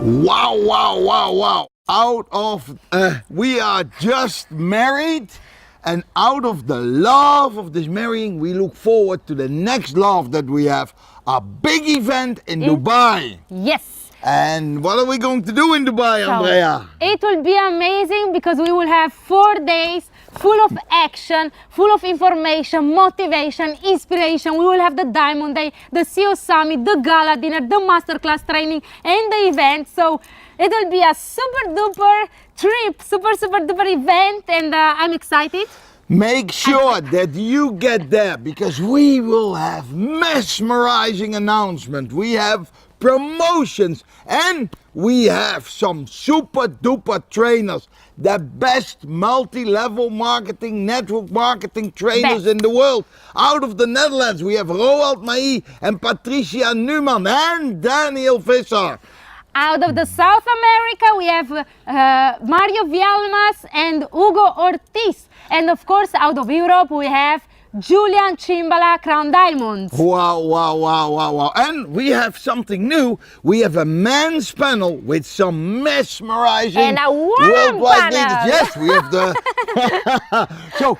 Wow, wow, wow, wow. We are just married, and out of the love of this marrying, we look forward to the next love that we have, a big event in Dubai. Yes. And what are we going to do in Dubai, Andreea? It will be amazing because we will have 4 days full of action, full of information, motivation, inspiration. We will have the Diamond Day, the CEO Summit, the Gala Dinner, the Masterclass training, and the event. So it will be a super duper trip, super duper event, and I'm excited. Make sure that you get there because we will have mesmerizing announcement. We have promotions and we have some super duper trainers, the best multi-level marketing, network marketing trainers in the world. Out of the Netherlands, we have Roald Mai and Patricia Newman and Daniel Visser. Out of the South America, we have Mario Vialmas and Hugo Ortiz. And of course, out of Europe, we have Julian Chimbala, Crown Diamonds. Wow, wow, wow, wow, wow. And we have something new. We have a men's panel with some mesmerizing and a woman worldwide panel. leaders. Yes, we have the... So,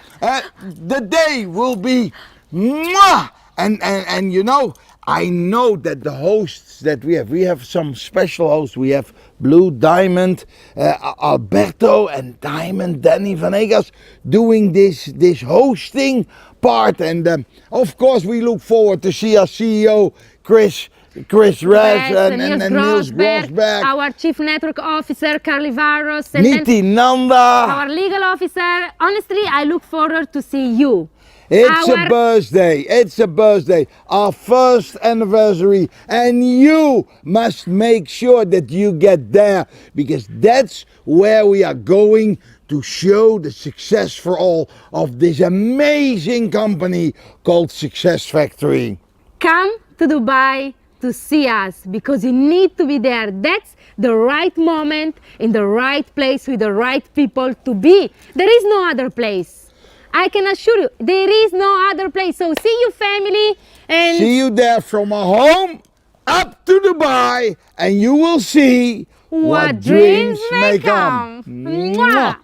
the day will be... Mwah! And you know, I know that the hosts that we have some special hosts. We have Blue Diamond, Alberto and Diamond, Danny Vanegas doing this hosting part. And of course, we look forward to see our CEO, Chris Rez and Niels Grosberg. Our Chief Network Officer, Carly Varros. And Niti Nanda. Our Legal Officer. Honestly, I look forward to see you. It's a birthday, our first anniversary, and you must make sure that you get there because that's where we are going to show the success for all of this amazing company called Success Factory. Come to Dubai to see us because you need to be there. That's the right moment in the right place with the right people to be. There is no other place. I can assure you, there is no other place. So see you, family, and see you there from our home up to Dubai, and you will see what dreams may come. Mwah.